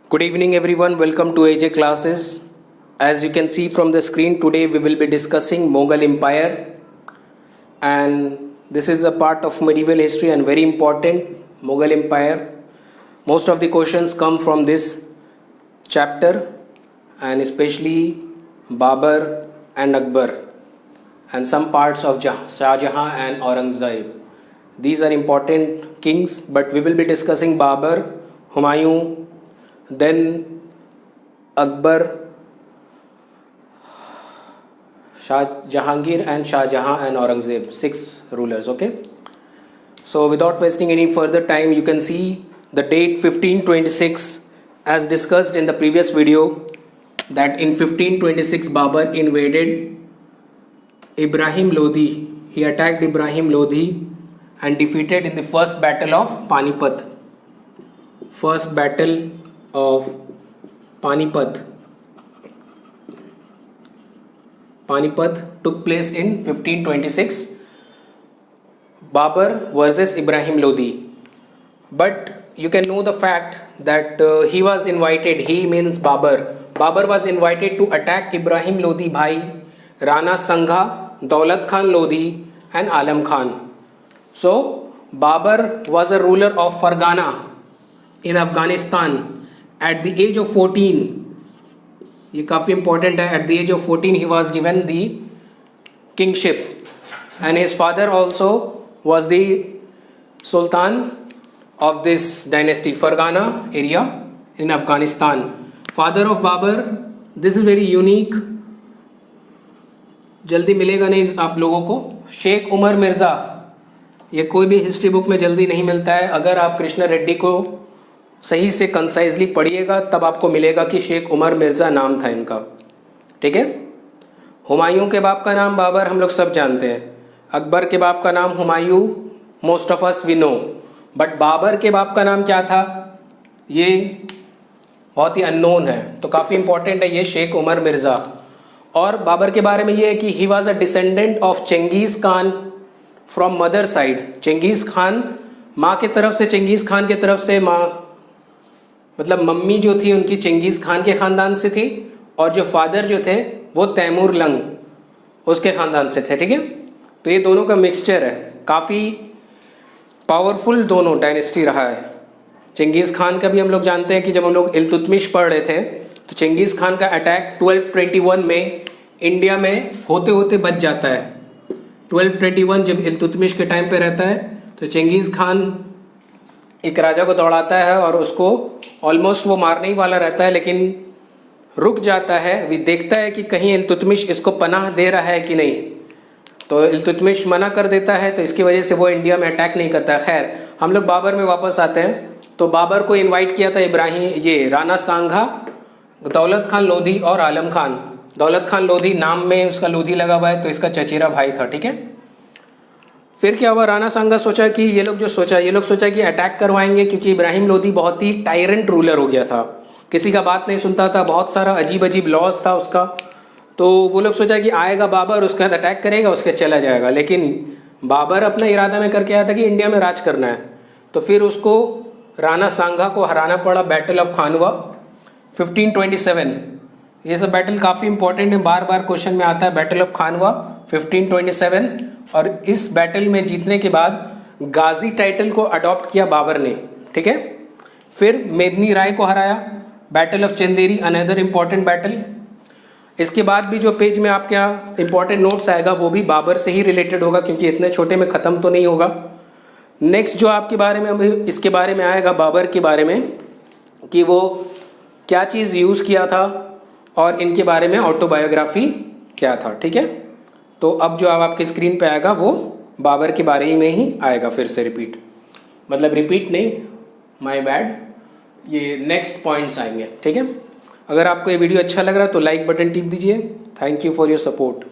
Good evening, everyone. Welcome to AJ classes. As you can see from the screen, today we will be discussing Mughal Empire, and this is a part of medieval history and very important. Mughal Empire. Most of the questions come from this chapter, and especially Babur and Akbar, and some parts of Shah Jahan and Aurangzeb. These are important kings, but we will be discussing Babur, Humayun, then Akbar, Shah Jahangir, and Shah Jahan and Aurangzeb, 6 rulers. Okay, so without wasting any further time, you can see the date 1526 as discussed in the previous video, that in 1526 Babur invaded Ibrahim Lodi. He attacked Ibrahim Lodi and defeated in the first battle of Panipat. First battle of Panipat. Panipat took place in 1526. Babur versus Ibrahim Lodi. But you can know the fact that he was invited, he means Babur. Babur was invited to attack Ibrahim Lodi Bhai, Rana Sangha, Daulat Khan Lodi and Alam Khan. So Babur was a ruler of Fargana in Afghanistan at the age of 14. ये काफ़ी important है. At the age of 14 he was given the kingship, and his father also was the Sultan of this dynasty, Fargana area in Afghanistan. Father of Babur, this is very unique, जल्दी मिलेगा नहीं आप लोगों को. शेख उमर मिर्ज़ा, ये कोई भी हिस्ट्री बुक में जल्दी नहीं मिलता है. अगर आप कृष्ण रेड्डी को सही से कंसाइजली पढ़िएगा तब आपको मिलेगा कि शेख उमर मिर्ज़ा नाम था इनका. ठीक है. हुमायूं के बाप का नाम बाबर हम लोग सब जानते हैं. अकबर के बाप का नाम Humayun, most of us we know. But Babur के बाप का नाम क्या था ये बहुत ही अननोन है, तो काफ़ी इंपॉर्टेंट है ये शेख उमर मिर्ज़ा. और बाबर के बारे में ये है कि he was a descendant of Genghis Khan from mother side. Genghis Khan माँ के तरफ से, चेंगीज़ खान के तरफ से माँ मतलब मम्मी जो थी उनकी चेंगीज़ खान के ख़ानदान से थी, और जो फादर जो थे वो तैमूर लंग उसके ख़ानदान से थे. ठीक है. तो ये दोनों का मिक्सचर है, काफ़ी पावरफुल दोनों डायनेस्टी रहा है. चेंगीज़ खान का भी हम लोग जानते हैं कि जब हम लोग इल्तुतमिश पढ़ रहे थे तो चेंगीज़ खान का अटैक 1221 में इंडिया में होते होते बच जाता है. 1221 जब इल्तुतमिश के टाइम पे रहता है तो चेंगीज़ खान एक राजा को दौड़ाता है और उसको ऑलमोस्ट वो मारने ही वाला रहता है, लेकिन रुक जाता है. वे देखता है कि कहीं इल्तुतमिश इसको पनाह दे रहा है कि नहीं, तो इल्तुतमिश मना कर देता है, तो इसकी वजह से वो इंडिया में अटैक नहीं करता. खैर हम लोग बाबर में वापस आते हैं. तो बाबर को इनवाइट किया था इब्राहिम, ये राना सांगा, दौलत खान लोधी और आलम खान. दौलत खान लोधी नाम में उसका लोधी लगा हुआ है, तो इसका चचेरा भाई था. ठीक है. फिर क्या हुआ, राना सांगा सोचा कि ये लोग सोचा कि अटैक करवाएंगे, क्योंकि इब्राहिम लोधी बहुत ही टायरेंट रूलर हो गया था, किसी का बात नहीं सुनता था, बहुत सारा अजीब अजीब लॉज था उसका. तो वो लोग सोचा कि आएगा बाबर, उसके बाद अटैक करेगा, उसके चला जाएगा. लेकिन बाबर अपना इरादा में करके आया था कि इंडिया में राज करना है. तो फिर उसको राना सांगा को हराना पड़ा बैटल ऑफ खानवा 1527. ये सब बैटल काफ़ी इंपॉर्टेंट है, बार बार क्वेश्चन में आता है. बैटल ऑफ खानवा 1527, और इस बैटल में जीतने के बाद गाजी टाइटल को अडॉप्ट किया बाबर ने. ठीक है. फिर मेदनी राय को हराया. Battle of Chanderi, another important battle. इसके बाद भी जो पेज में आपके यहाँ इंपॉर्टेंट नोट्स आएगा वो भी बाबर से ही रिलेटेड होगा, क्योंकि इतने छोटे में ख़त्म तो नहीं होगा. नेक्स्ट जो आपके बारे में अभी इसके बारे में आएगा बाबर के बारे में, कि वो क्या चीज़ यूज़ किया था और इनके बारे में ऑटोबायोग्राफी क्या था. ठीक है. तो अब जो अब आपकी स्क्रीन पे आएगा वो बाबर के बारे में ही आएगा, फिर से रिपीट नहीं, माय बैड, ये नेक्स्ट पॉइंट्स आएंगे. ठीक है. अगर आपको ये वीडियो अच्छा लग रहा है तो लाइक बटन टिप दीजिए. Thank you for your support.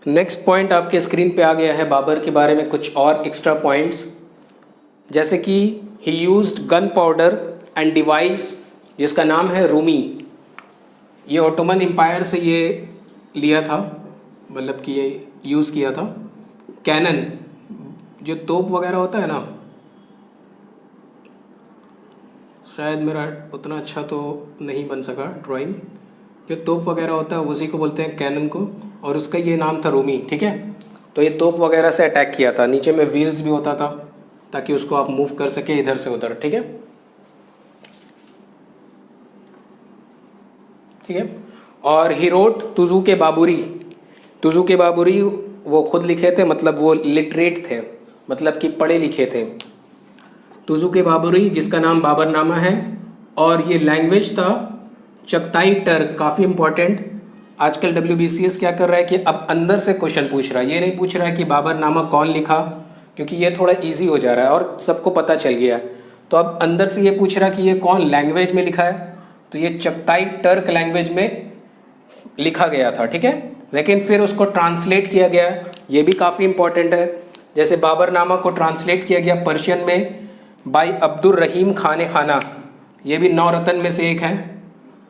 Next point आपके स्क्रीन पे आ गया है बाबर के बारे में कुछ और एक्स्ट्रा पॉइंट्स, जैसे कि ही used gun powder and device जिसका नाम है रूमी. ये ऑटोमन एम्पायर से ये लिया था, मतलब कि ये यूज़ किया था. कैनन जो तोप वगैरह होता है ना, शायद मेरा उतना अच्छा तो नहीं बन सका ड्राइंग। जो तोप वगैरह होता है उसी को बोलते हैं कैनन को, और उसका ये नाम था रूमी, ठीक है। तो ये तोप वगैरह से अटैक किया था, नीचे में व्हील्स भी होता था ताकि उसको आप मूव कर सके इधर से उधर, ठीक है। ठीक है। और ही रोट तुजू के बाबुरी, तुजू के बाबुरी वो खुद लिखे थे, मतलब वो लिटरेट थे, मतलब कि पढ़े लिखे थे। तुजू के बाबुरी जिसका नाम बाबरनामा है, और ये लैंग्वेज था चगताई टर्क, काफ़ी इंपॉर्टेंट। आजकल WBCS क्या कर रहा है कि अब अंदर से क्वेश्चन पूछ रहा है, ये नहीं पूछ रहा है कि बाबरनामा कौन लिखा, क्योंकि ये थोड़ा इजी हो जा रहा है और सबको पता चल गया है। तो अब अंदर से ये पूछ रहा है कि ये कौन लैंग्वेज में लिखा है, तो ये चगताई टर्क लैंग्वेज में लिखा गया था, ठीक है। लेकिन फिर उसको ट्रांसलेट किया गया, ये भी काफ़ी इंपॉर्टेंट है। जैसे बाबरनामा को ट्रांसलेट किया गया पर्शियन में बाय अब्दुल रहीम खान खाना, ये भी 9 रत्न में से एक है,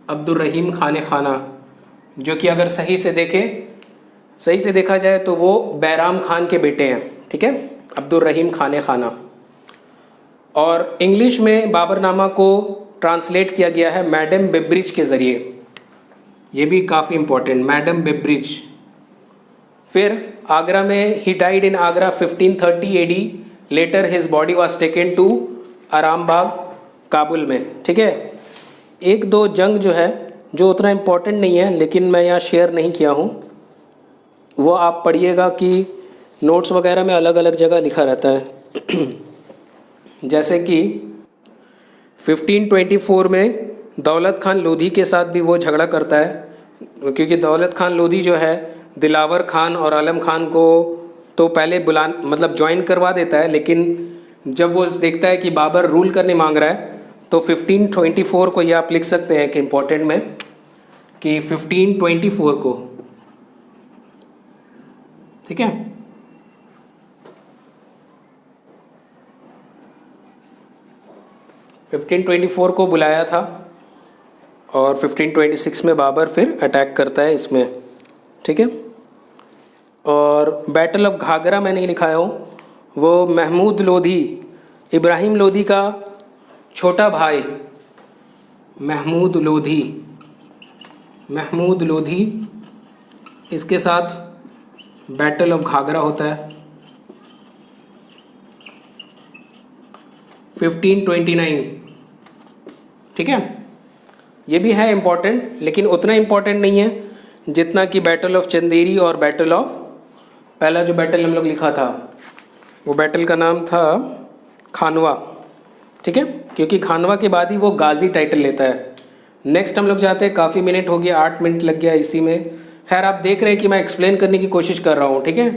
अब्दुल रहीम खान खाना, जो कि अगर सही से देखा जाए तो वो बैराम खान के बेटे हैं, ठीक है, अब्दुल रहीम खान खाना। और इंग्लिश में बाबरनामा को ट्रांसलेट किया गया है मैडम बेब्रिज के ज़रिए, ये भी काफ़ी इंपॉर्टेंट, मैडम बेब्रिज। फिर आगरा में he died in Agra 1530 AD, later his body was taken to Arambagh Kabul में, ठीक है। एक दो जंग जो है जो उतना इम्पोर्टेंट नहीं है लेकिन मैं यहाँ शेयर नहीं किया हूँ, वो आप पढ़िएगा कि नोट्स वगैरह में अलग अलग जगह लिखा रहता है। जैसे कि 1524 में दौलत खान लोधी के साथ भी वो झगड़ा करता है, क्योंकि दौलत खान लोधी जो है दिलावर खान और आलम खान को तो पहले मतलब ज्वाइन करवा देता है, लेकिन जब वो देखता है कि बाबर रूल करने मांग रहा है तो 1524 को, ये आप लिख सकते हैं कि इम्पोर्टेंट में, कि 1524 को, ठीक है। फिफ्टीन 1524 को बुलाया था और 1526 में बाबर फिर अटैक करता है इसमें, ठीक है। और बैटल ऑफ घाघरा मैं नहीं लिखाया हूँ, वो महमूद लोधी, इब्राहिम लोधी का छोटा भाई महमूद लोधी, इसके साथ बैटल ऑफ घाघरा होता है 1529, ठीक है। ये भी है इम्पॉर्टेंट, लेकिन उतना इम्पॉर्टेंट नहीं है जितना कि बैटल ऑफ चंदेरी और बैटल ऑफ, पहला जो बैटल हम लोग लिखा था वो बैटल का नाम था खानवा, ठीक है, क्योंकि खानवा के बाद ही वो गाजी टाइटल लेता है। नेक्स्ट हम लोग जाते हैं, काफ़ी मिनट हो गया, 8 मिनट लग गया इसी में। खैर आप देख रहे हैं कि मैं एक्सप्लेन करने की कोशिश कर रहा हूँ, ठीक है,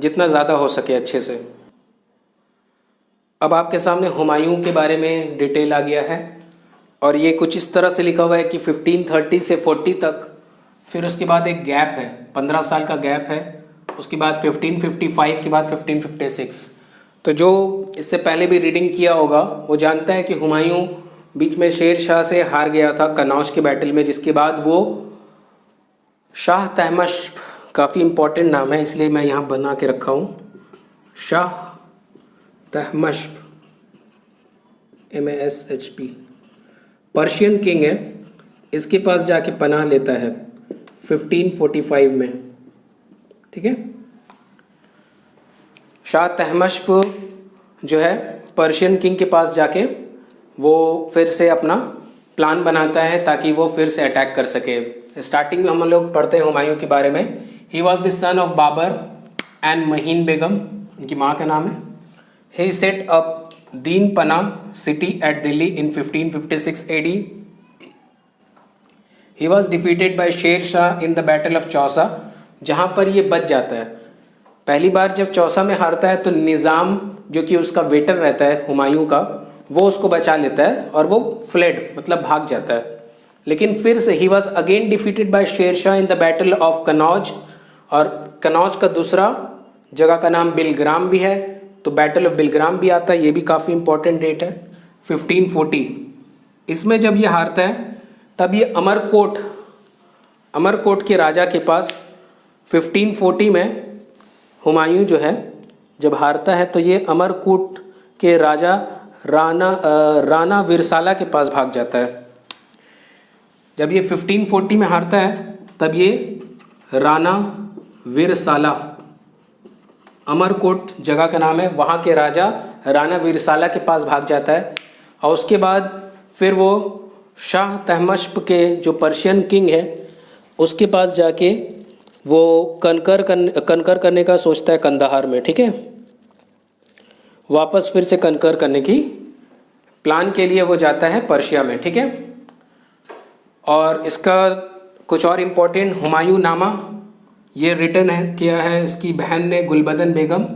जितना ज़्यादा हो सके अच्छे से। अब आपके सामने हुमायूं के बारे में डिटेल आ गया है, और ये कुछ इस तरह से लिखा हुआ है कि 1530 से 40 तक, फिर उसके बाद एक गैप है, 15 साल का गैप है, उसके बाद 1555 के बाद 1556। तो जो इससे पहले भी रीडिंग किया होगा वो जानता है कि हुमायूं बीच में शेर शाह से हार गया था कनौज के बैटल में, जिसके बाद वो शाह तहमस्प, काफ़ी इम्पोर्टेंट नाम है इसलिए मैं यहाँ बना के रखा हूँ, शाह तहमस्प MASHP, पर्शियन किंग है, इसके पास जाके पनाह लेता है 1545 में, ठीक है। शाह तहमस्प जो है पर्शियन किंग के पास जाके वो फिर से अपना प्लान बनाता है ताकि वो फिर से अटैक कर सके। स्टार्टिंग में हम लोग पढ़ते हैं हुमायूं के बारे में, he was the son of Babur and Mahin Begum, उनकी माँ का नाम है। ही set up Din Panah city at Delhi in 1556 AD. He was defeated by Sher Shah in the battle of Chausa, जहाँ पर ये बच जाता है। पहली बार जब चौसा में हारता है तो निज़ाम जो कि उसका वेटर रहता है हुमायूं का, वो उसको बचा लेता है और वो फ्लेड मतलब भाग जाता है। लेकिन फिर से he was again defeated by Sher Shah in the battle of Kannauj, और कनौज का दूसरा जगह का नाम बिलग्राम भी है, तो बैटल ऑफ बिलग्राम भी आता है, ये भी काफ़ी इंपॉर्टेंट डेट है 1540। इसमें जब ये हारता है तब ये अमरकोट के राजा के पास 1540 में हुमायूं जो है जब हारता है तो ये अमरकोट के राजा राणा विरसाला के पास भाग जाता है। जब ये 1540 में हारता है तब ये राणा विरसाला, अमरकोट जगह का नाम है, वहाँ के राजा राणा विरसाला के पास भाग जाता है। और उसके बाद फिर वो शाह तहमस्प के जो पर्शियन किंग है उसके पास जाके वो कनकर करने का सोचता है कंदाहार में, ठीक है। वापस फिर से कनकर करने की प्लान के लिए वो जाता है पर्शिया में, ठीक है। और इसका कुछ और इम्पोर्टेंट, हुमायूं नामा ये रिटन है किया है इसकी बहन ने, Gulbadan Begum.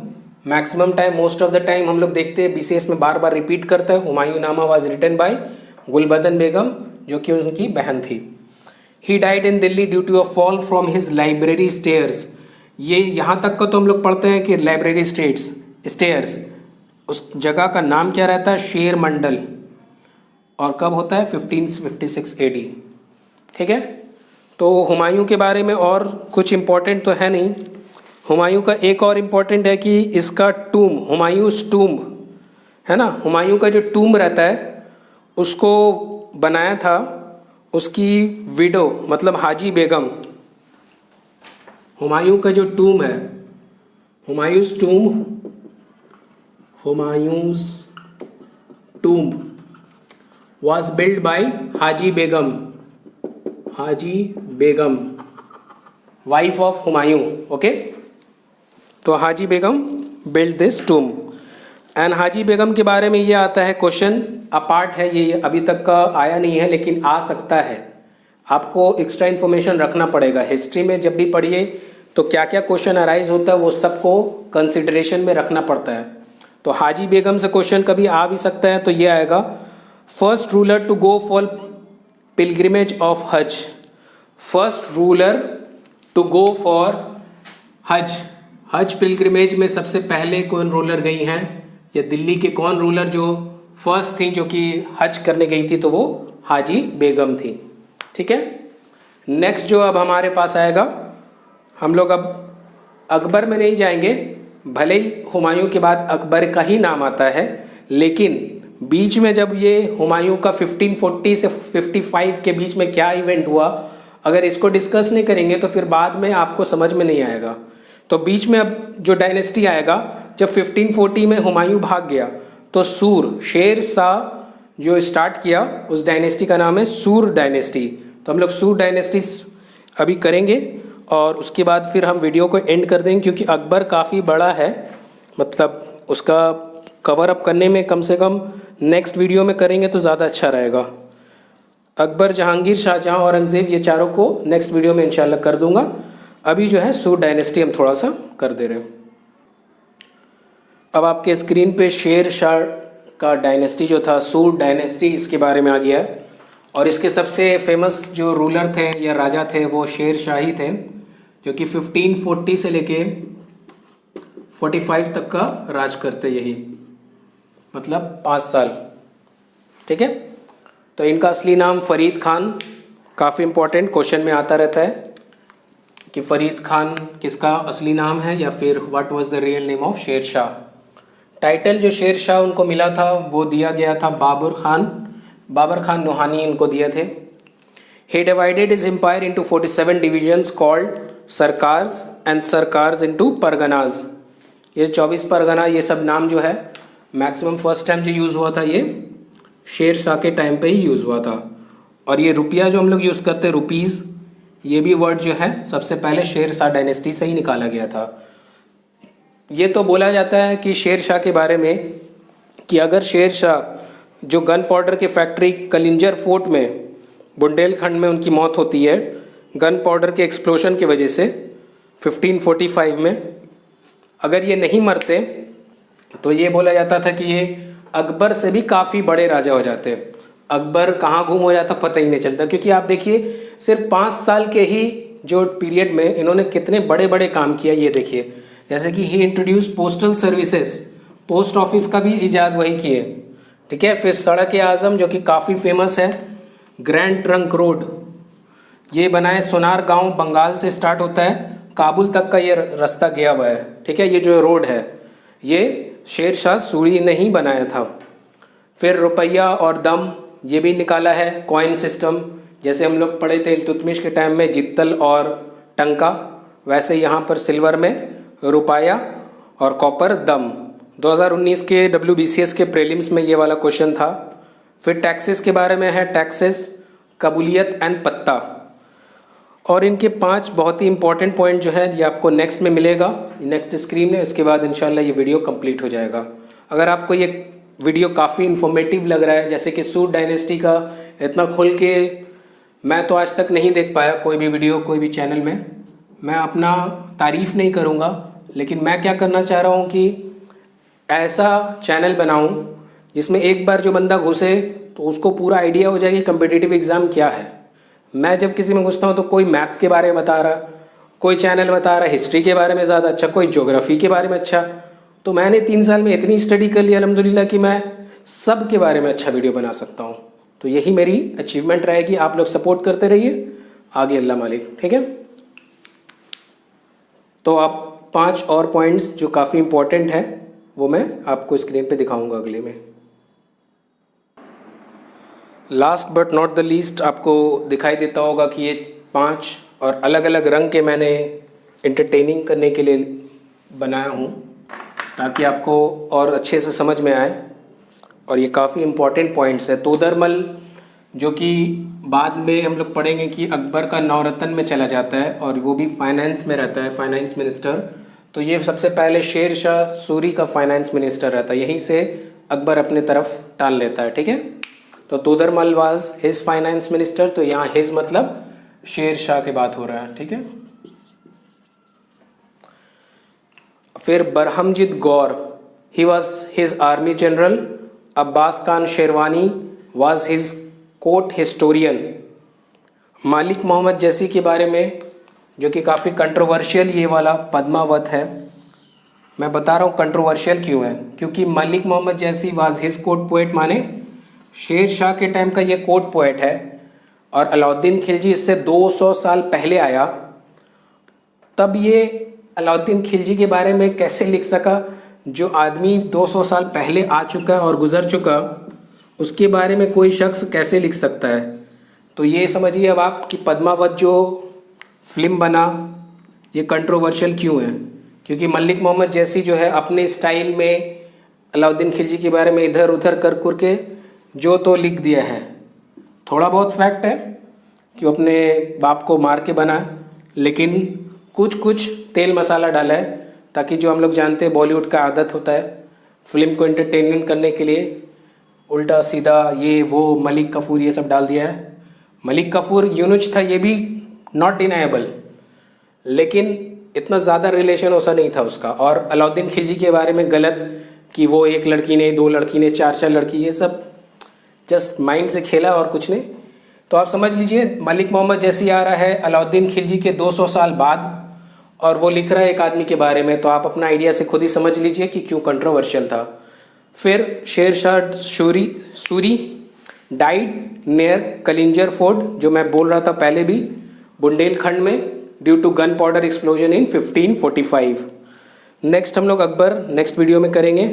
Maximum time, most of the time हम लोग देखते हैं बीसीएस में बार बार रिपीट करता है, Humayun Nama was written by Gulbadan Begum, जो कि उनकी बहन थी। He died in Delhi due to a fall from his library stairs. ये यहाँ तक का तो हम लोग पढ़ते हैं कि लाइब्रेरी स्टेयर्स, उस जगह का नाम क्या रहता है, शेर मंडल। और कब होता है, 1556 AD, ठीक है। तो हुमायूं के बारे में और कुछ इम्पोर्टेंट तो है नहीं। हुमायूं का एक और इम्पोर्टेंट है कि इसका टूम, हुमायूंस टूम है ना, हुमायूं का जो टूम रहता है उसको बनाया था उसकी विडो, मतलब हाजी बेगम। हुमायूं का जो टूम है, Humayun's tomb was built by Haji Begum, wife of Humayun, okay. तो Haji Begum build this tomb. And Haji Begum के बारे में ये आता है क्वेश्चन, अपार्ट है ये, अभी तक का आया नहीं है लेकिन आ सकता है। आपको एक्स्ट्रा इन्फॉर्मेशन रखना पड़ेगा। हिस्ट्री में जब भी पढ़िए तो क्या क्या क्वेश्चन अराइज होता है वो सबको कंसिडरेशन में रखना पड़ता है। तो हाजी बेगम से क्वेश्चन कभी आ भी सकता है, तो ये आएगा, first ruler to go for pilgrimage of Hajj. First ruler to go for Hajj pilgrimage में सबसे पहले कौन रूलर गई हैं, या दिल्ली के कौन रूलर जो फर्स्ट थी जो कि हज करने गई थी, तो वो हाजी बेगम थी, ठीक है। नेक्स्ट जो अब हमारे पास आएगा, हम लोग अब अकबर में नहीं जाएंगे, भले ही हुमायूं के बाद अकबर का ही नाम आता है, लेकिन बीच में जब ये हुमायूं का 1540 से 55 के बीच में क्या इवेंट हुआ, अगर इसको डिस्कस नहीं करेंगे तो फिर बाद में आपको समझ में नहीं आएगा। तो बीच में अब जो डायनेस्टी आएगा, जब 1540 में हुमायूं भाग गया तो शेर शाह जो स्टार्ट किया, उस डायनेस्टी का नाम है सूर डायनेस्टी। तो हम लोग सूर डायनेस्टी अभी करेंगे और उसके बाद फिर हम वीडियो को एंड कर देंगे, क्योंकि अकबर काफ़ी बड़ा है, मतलब उसका कवर अप करने में कम से कम नेक्स्ट वीडियो में करेंगे तो ज़्यादा अच्छा रहेगा। अकबर, जहांगीर, शाहजहां, औरंगज़ेब, ये चारों को नेक्स्ट वीडियो में इंशाल्लाह कर दूंगा। अभी जो है सूर डायनेस्टी हम थोड़ा सा कर दे रहे हैं। अब आपके स्क्रीन पे शेर शाह का डायनेस्टी जो था, सूर डायनेस्टी, इसके बारे में आ गया है। और इसके सबसे फेमस जो रूलर थे या राजा थे वो शेर शाह ही थे, जो कि 1540 से लेके 45 तक का राज करते, यही मतलब 5 साल, ठीक है। तो इनका असली नाम फरीद खान, काफ़ी इंपॉर्टेंट क्वेश्चन में आता रहता है कि फरीद खान किसका असली नाम है, या फिर what was the real name of Sher Shah. Title जो शेर शाह उनको मिला था वो दिया गया था बाबर खान नोहानी इनको दिए थे। He divided his empire into 47 divisions called sarkars and sarkars into parganas. ये 24 परगना, ये सब नाम जो है मैक्सिमम फर्स्ट टाइम जो यूज़ हुआ था ये शेर शाह के टाइम पे ही यूज़ हुआ था। और ये रुपया जो हम लोग यूज़ करते हैं रुपीज़, ये भी वर्ड जो है सबसे पहले शेर शाह डायनेस्टी से ही निकाला गया था। ये तो बोला जाता है कि शेर शाह के बारे में कि अगर शेर शाह जो गन पाउडर की फैक्ट्री कलिंजर फोर्ट में बुंदेलखंड में उनकी मौत होती है गन पाउडर के एक्सप्लोजन की वजह से 1545 में, अगर ये नहीं मरते तो ये बोला जाता था कि ये अकबर से भी काफ़ी बड़े राजा हो जाते। अकबर कहाँ गुम हो जाता पता ही नहीं चलता, क्योंकि आप देखिए सिर्फ 5 साल के ही जो पीरियड में इन्होंने कितने बड़े बड़े काम किया। ये देखिए, जैसे कि he introduce postal services, post office का भी इजाद वही किए, ठीक है। फिर सड़क आज़म जो कि काफ़ी फेमस है, ग्रैंड ट्रंक रोड ये बनाए, सोनार गांव बंगाल से स्टार्ट होता है, काबुल तक का ये रास्ता गया हुआ है, ठीक है। ये जो रोड है ये शेर शाह सूरी ने ही बनाया था। फिर रुपया और दम ये भी निकाला है, कॉइन सिस्टम। जैसे हम लोग पढ़े थे इल्तुतमिश के टाइम में जित्तल और टंका, वैसे यहाँ पर सिल्वर में रुपया और कॉपर दम। 2019 के WBCS के प्रीलिम्स में ये वाला क्वेश्चन था। फिर टैक्सेस के बारे में है, टैक्सेस, कबूलियत एंड पत्ता। और इनके 5 बहुत ही इंपॉर्टेंट पॉइंट जो है ये आपको नेक्स्ट में मिलेगा, नेक्स्ट स्क्रीन में। इसके बाद इंशाल्लाह ये वीडियो कंप्लीट हो जाएगा। अगर आपको ये वीडियो काफ़ी इन्फॉर्मेटिव लग रहा है, जैसे कि सूट डायनेस्टी का इतना खुल के मैं तो आज तक नहीं देख पाया कोई भी वीडियो कोई भी चैनल में। मैं अपना तारीफ़ नहीं करूँगा, लेकिन मैं क्या करना चाह रहा हूँ कि ऐसा चैनल बनाऊँ जिसमें एक बार जो बंदा घुसे तो उसको पूरा आइडिया हो जाए कि कम्पिटिटिव एग्ज़ाम क्या है। मैं जब किसी में घुसता हूँ तो कोई मैथ्स के बारे में बता रहा, कोई चैनल बता रहा हिस्ट्री के बारे में ज़्यादा अच्छा, कोई ज्योग्राफी के बारे में अच्छा। तो मैंने 3 साल में इतनी स्टडी कर ली अल्हम्दुलिल्लाह कि मैं सब के बारे में अच्छा वीडियो बना सकता हूँ। तो यही मेरी अचीवमेंट रहेगी। आप लोग सपोर्ट करते रहिए, आगे अल्लाह मालिक, ठीक है। तो आप 5 और पॉइंट्स जो काफ़ी इंपॉर्टेंट है वो मैं आपको स्क्रीन पे दिखाऊंगा अगले में। Last but not the least, आपको दिखाई देता होगा कि ये 5 और अलग अलग रंग के मैंने इंटरटेनिंग करने के लिए बनाया हूँ ताकि आपको और अच्छे से समझ में आए। और ये काफ़ी इम्पॉर्टेंट पॉइंट्स है। तोदरमल जो कि बाद में हम लोग पढ़ेंगे कि अकबर का नवरत्न में चला जाता है और वो भी फाइनेंस में रहता है, फाइनेंस मिनिस्टर। तो ये सबसे पहले शेर शाह सूरी का फाइनेंस मिनिस्टर रहता है, यहीं से अकबर अपने तरफ टाल लेता है, ठीक है। तो तोदरमल वाज हिज फाइनेंस मिनिस्टर, तो यहाँ हिज मतलब शेर शाह की बात हो रहा है, ठीक है। फिर Brahmajit Gaur, he was his army general. Abbas Khan Sherwani was his court historian. Malik Muhammad जैसी के बारे में, जो कि काफ़ी कंट्रोवर्शियल ये वाला पद्मावत है। मैं बता रहा हूँ कंट्रोवर्शियल क्यों है, क्योंकि मलिक मोहम्मद जैसी वाज हिज कोर्ट पोएट, माने शेर शाह के टाइम का ये कोर्ट पोएट है। और अलाउद्दीन खिलजी इससे 200 साल पहले आया। तब ये अलाउद्दीन खिलजी के बारे में कैसे लिख सका, जो आदमी 200 साल पहले आ चुका और गुजर चुका, उसके बारे में कोई शख्स कैसे लिख सकता है। तो ये समझिए अब आप कि पद्मावत जो फिल्म बना ये कंट्रोवर्शियल क्यों है, क्योंकि मलिक मोहम्मद जैसी जो है अपने स्टाइल में अलाउद्दीन खिलजी के बारे में इधर उधर कर के जो तो लिख दिया है। थोड़ा बहुत फैक्ट है कि वो अपने बाप को मार के बना, लेकिन कुछ तेल मसाला डाला है ताकि जो हम लोग जानते हैं बॉलीवुड का आदत होता है फिल्म को एंटरटेनमेंट करने के लिए उल्टा सीधा ये वो मलिक कफूर ये सब डाल दिया है। मलिक कफूर यूनुच था, ये भी नॉट डिनाएबल, लेकिन इतना ज़्यादा रिलेशन वैसा नहीं था उसका। और अलाउद्दीन खिलजी के बारे में गलत कि वो 1 लड़की ने 2 लड़की ने 4 लड़की, ये सब जस्ट माइंड से खेला और कुछ नहीं। तो आप समझ लीजिए मलिक मोहम्मद जैसी आ रहा है अलाउद्दीन खिलजी के 200 साल बाद और वो लिख रहा है एक आदमी के बारे में, तो आप अपना आइडिया से खुद ही समझ लीजिए कि क्यों कंट्रोवर्शियल था। फिर Sher Shah Suri died near Kalinjar fort, जो मैं बोल रहा था पहले भी, बुंदेलखंड में, due to gun powder explosion in 1545। Next हम लोग अकबर नेक्स्ट वीडियो में करेंगे।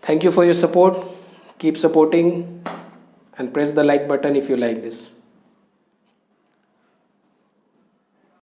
Thank you for your support, keep supporting and press the like button if you like this.